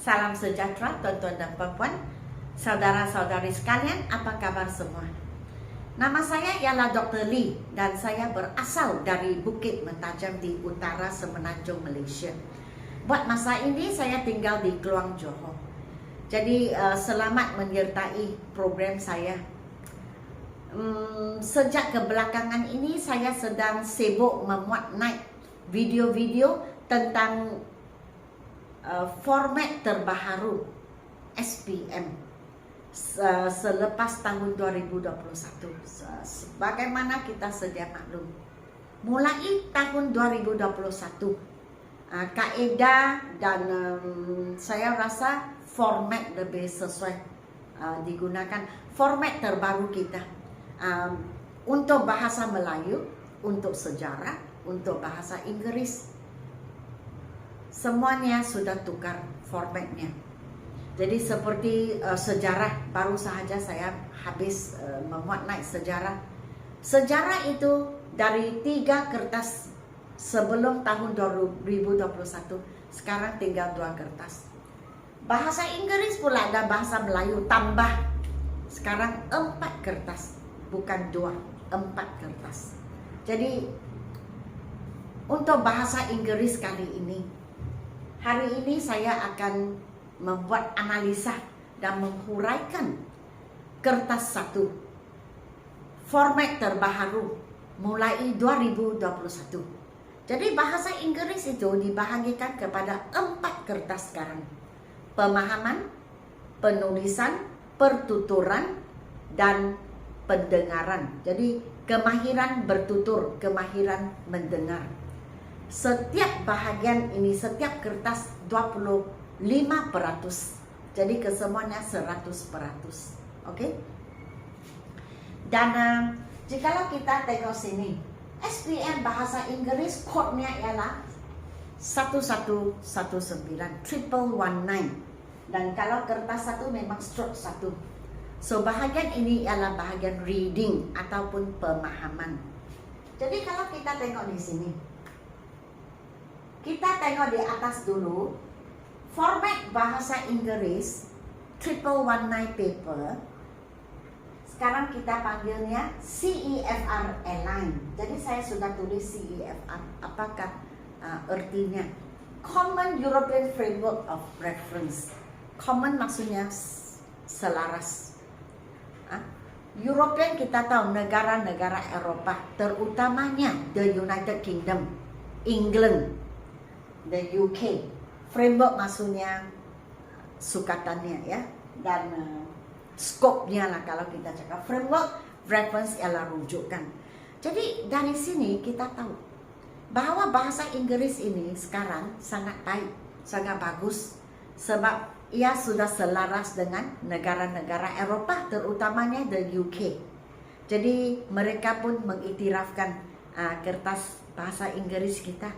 Salam sejahtera tuan-tuan dan puan-puan, saudara-saudari sekalian, apa kabar semua? Nama saya ialah Dr. Lee dan saya berasal dari Bukit Mentajam di utara Semenanjung Malaysia. Buat masa ini saya tinggal di Kluang Johor. Jadi selamat menyertai program saya. Sejak kebelakangan ini saya sedang sibuk memuat naik video-video tentang format terbaru SPM selepas tahun 2021. Bagaimana kita sedia maklum, mulai tahun 2021 kaedah dan saya rasa format lebih sesuai digunakan. Format terbaru kita untuk bahasa Melayu, untuk sejarah, untuk bahasa Inggris, semuanya sudah tukar formatnya. Jadi seperti sejarah, baru sahaja saya habis memuat naik sejarah. Sejarah itu dari 3 kertas sebelum tahun 2021, sekarang tinggal 2 kertas. Bahasa Inggris pula ada bahasa Melayu tambah, sekarang 4 kertas, bukan 2, 4 kertas. Jadi untuk bahasa Inggris kali ini, hari ini saya akan membuat analisa dan menghuraikan kertas 1 format terbaru mulai 2021. Jadi bahasa Inggris itu dibahagikan kepada 4 kertas sekarang: pemahaman, penulisan, pertuturan, dan pendengaran. Jadi kemahiran bertutur, kemahiran mendengar. Setiap bahagian ini, setiap kertas 25%. Jadi kesemuanya 100%. Okey? Dan jikalau kita tengok sini, SPM bahasa Inggris kodnya ialah 1119 1119. Dan kalau kertas 1 memang stroke 1. So bahagian ini ialah bahagian reading ataupun pemahaman. Jadi kalau kita tengok di sini, kita tengok di atas dulu, format bahasa Inggris 1119 paper. Sekarang kita panggilnya CEFR Align. Jadi saya sudah tulis CEFR. Apakah artinya? Common European Framework of Reference. Common maksudnya selaras. European kita tahu negara-negara Eropah, terutamanya the United Kingdom, England, the UK. Framework maksudnya sukatannya ya, dan skopnya lah kalau kita cakap. Framework, reference ialah rujukan. Jadi dari sini kita tahu bahwa bahasa Inggris ini sekarang sangat baik, sangat bagus, sebab ia sudah selaras dengan negara-negara Eropah, terutamanya the UK. Jadi mereka pun mengiktirafkan kertas bahasa Inggris kita.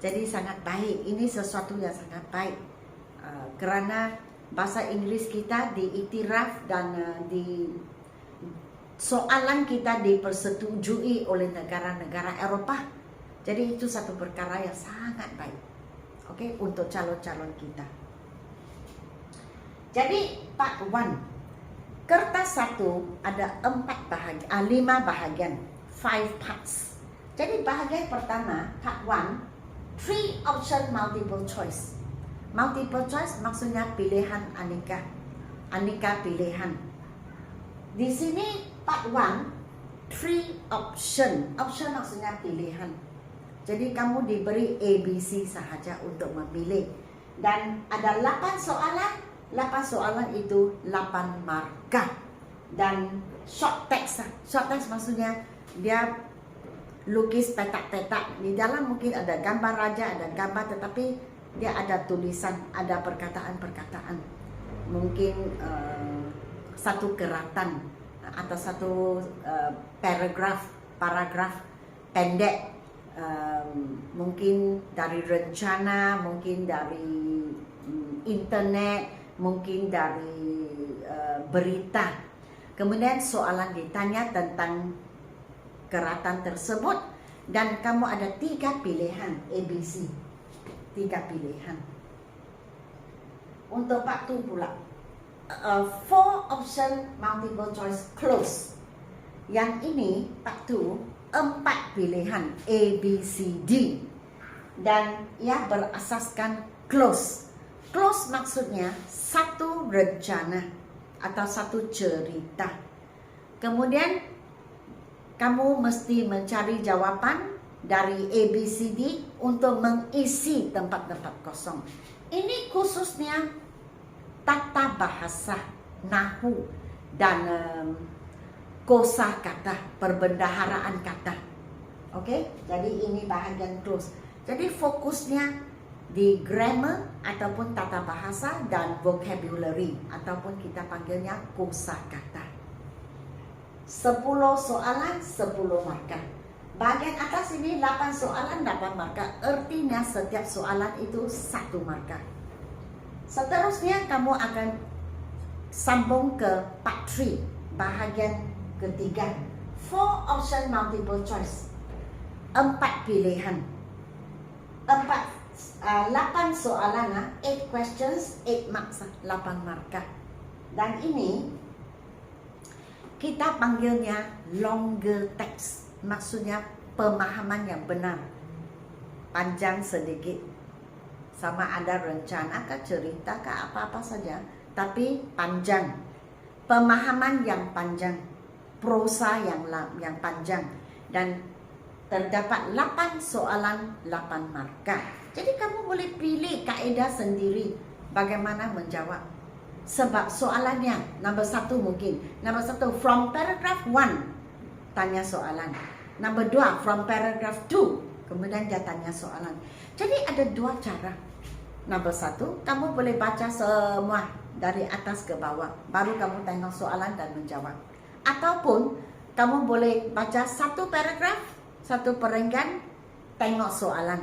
Jadi sangat baik, ini sesuatu yang sangat baik kerana bahasa Inggris kita diiktiraf dan soalan kita dipersetujui oleh negara-negara Eropah. Jadi itu satu perkara yang sangat baik, okey, untuk calon-calon kita. Jadi part 1, kertas 1 ada 5 bahagian, 5 parts. Jadi bahagian pertama, part 1, 3 option multiple choice. Multiple choice maksudnya pilihan aneka, aneka pilihan. Di sini part 1, 3 option. Option maksudnya pilihan. Jadi kamu diberi ABC sahaja untuk memilih. Dan ada 8 soalan. 8 soalan itu 8 markah. Dan short text. Short text maksudnya dia lukis petak-petak. Di dalam mungkin ada gambar raja, ada gambar, tetapi dia ada tulisan, ada perkataan-perkataan. Mungkin satu keratan atau satu paragraf pendek. Mungkin dari rencana, mungkin dari internet, mungkin dari berita. Kemudian soalan ditanya tentang keratan tersebut dan kamu ada 3 pilihan ABC, 3 pilihan. untuk part 2 pula. 4 option multiple choice close. Yang ini part 2 4 pilihan A, B, C, D, dan ia berasaskan close. Close maksudnya satu rencana atau satu cerita. Kemudian kamu mesti mencari jawapan dari A, B, C, D untuk mengisi tempat-tempat kosong. Ini khususnya tata bahasa, nahu, dan kosakata, perbendaharaan kata. Oke, jadi ini bahagian close. Jadi fokusnya di grammar ataupun tata bahasa dan vocabulary ataupun kita panggilnya kosakata. 10 soalan 10 markah. Bahagian atas ini 8 soalan 8 markah. Artinya setiap soalan itu 1 markah. Seterusnya kamu akan sambung ke part 3, bahagian ketiga. 4 option multiple choice. 4 pilihan. 8 soalan, 8 questions, 8 marks, 8 markah. Dan ini kita panggilnya longer text. Maksudnya pemahaman yang benar. Panjang sedikit. Sama ada rencana kah, cerita kah, apa-apa saja. Tapi panjang. Pemahaman yang panjang. Prosa yang panjang. Dan terdapat 8 soalan 8 markah. Jadi kamu boleh pilih kaedah sendiri bagaimana menjawab. Sebab soalannya nombor 1 mungkin. Nombor 1 from paragraph 1 tanya soalan. Nombor 2 from paragraph 2 kemudian dia tanya soalan. Jadi ada 2 cara. Nombor 1 kamu boleh baca semua dari atas ke bawah. Baru kamu tengok soalan dan menjawab. Ataupun kamu boleh baca 1 paragraf, 1 perenggan, tengok soalan.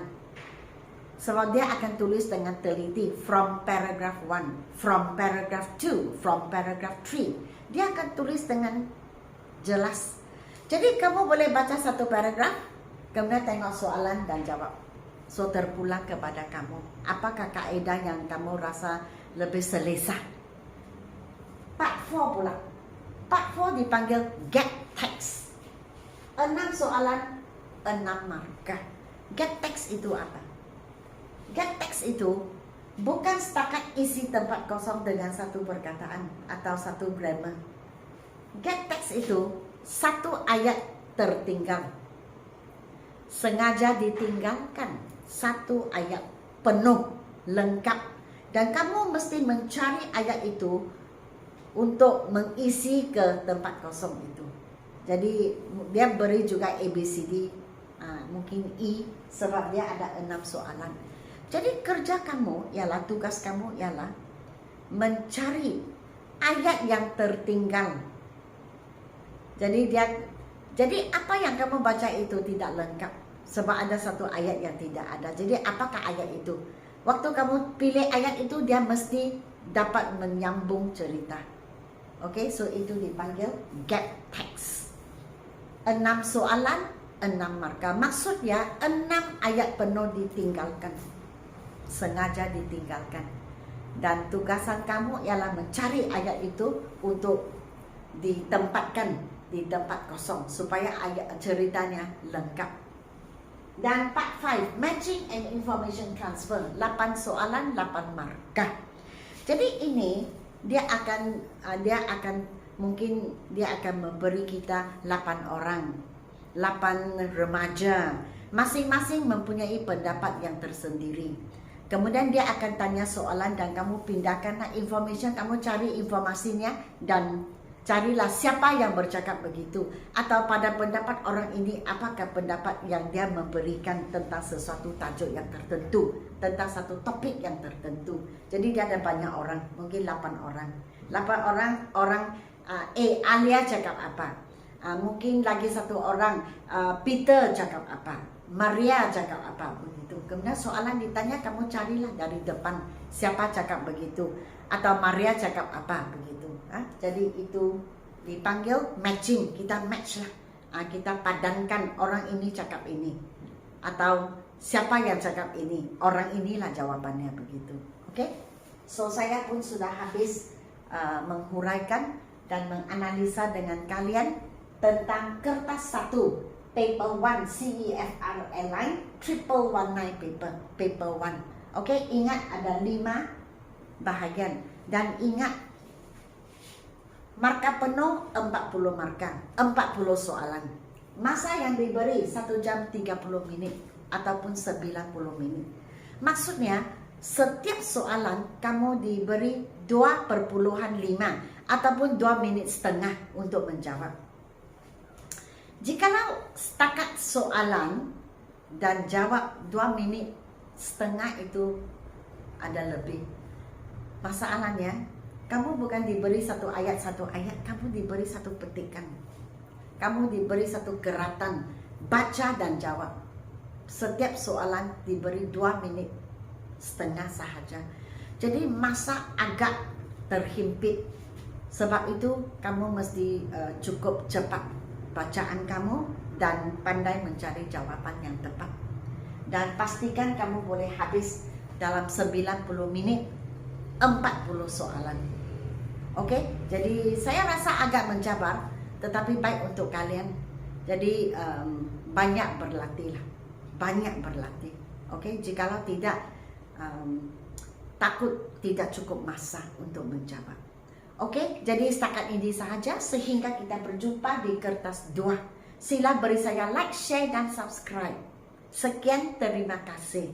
Sebab dia akan tulis dengan teliti from paragraph 1, from paragraph 2, from paragraph 3. Dia akan tulis dengan jelas. Jadi kamu boleh baca 1 paragraf, kemudian tengok soalan dan jawab. So terpulang kepada kamu. Apakah kaedah yang kamu rasa lebih selesa? Part 4 pula. Part 4 dipanggil get text. 6 soalan, 6 markah. Get text itu apa? Get text itu bukan setakat isi tempat kosong dengan 1 perkataan atau 1 grammar. Get text itu 1 ayat tertinggal. Sengaja ditinggalkan 1 ayat penuh, lengkap. Dan kamu mesti mencari ayat itu untuk mengisi ke tempat kosong itu. Jadi dia beri juga ABCD, mungkin E, sebab dia ada 6 soalan. Jadi kerja kamu ialah, tugas kamu ialah mencari ayat yang tertinggal. Jadi apa yang kamu baca itu tidak lengkap sebab ada 1 ayat yang tidak ada. Jadi apakah ayat itu? Waktu kamu pilih ayat itu dia mesti dapat menyambung cerita. Okay, so itu dipanggil get text. 6 soalan, 6 markah. Maksudnya 6 ayat penuh ditinggalkan. Sengaja ditinggalkan. Dan tugasan kamu ialah mencari ayat itu untuk ditempatkan di tempat kosong supaya ayat ceritanya lengkap. Dan part 5, matching and information transfer. 8 soalan, 8 markah. Jadi ini dia akan memberi kita 8 orang, 8 remaja. Masing-masing mempunyai pendapat yang tersendiri. Kemudian dia akan tanya soalan dan kamu pindahkanlah information, kamu cari informasinya dan carilah siapa yang bercakap begitu. Atau pada pendapat orang ini, apakah pendapat yang dia memberikan tentang sesuatu tajuk yang tertentu, tentang satu topik yang tertentu. Jadi dia ada banyak orang, mungkin 8 orang. 8 orang Alia cakap apa? Mungkin lagi 1 orang, Peter cakap apa? Maria cakap apa? Begitu. Kemudian soalan ditanya, kamu carilah dari depan siapa cakap begitu. Atau Maria cakap apa? Begitu. Jadi itu dipanggil matching. Kita match lah. Kita padankan orang ini cakap ini. Atau siapa yang cakap ini. Orang inilah jawabannya begitu. Oke? So saya pun sudah habis menghuraikan dan menganalisa dengan kalian tentang kertas 1 paper 1 CEFR Airline 1119 paper 1. Okey, ingat ada 5 bahagian dan ingat markah penuh 40 markah, 40 soalan. Masa yang diberi 1 jam 30 minit ataupun 90 minit. Maksudnya setiap soalan kamu diberi 2.5 ataupun 2 minit setengah untuk menjawab. Jikalau setakat soalan dan jawab 2 minit setengah itu ada lebih, masalahnya kamu bukan diberi satu ayat, kamu diberi satu petikan. Kamu diberi satu gerakan, baca dan jawab. Setiap soalan diberi 2 minit setengah sahaja. Jadi masa agak terhimpit. Sebab itu kamu mesti cukup cepat bacaan kamu dan pandai mencari jawapan yang tepat. Dan pastikan kamu boleh habis dalam 90 minit 40 soalan. Okey, jadi saya rasa agak mencabar, tetapi baik untuk kalian. Jadi banyak berlatihlah, banyak berlatih. Okey, jikalau tidak takut tidak cukup masa untuk menjawab. Okey, jadi setakat ini sahaja sehingga kita berjumpa di kertas 2. Sila beri saya like, share dan subscribe. Sekian, terima kasih.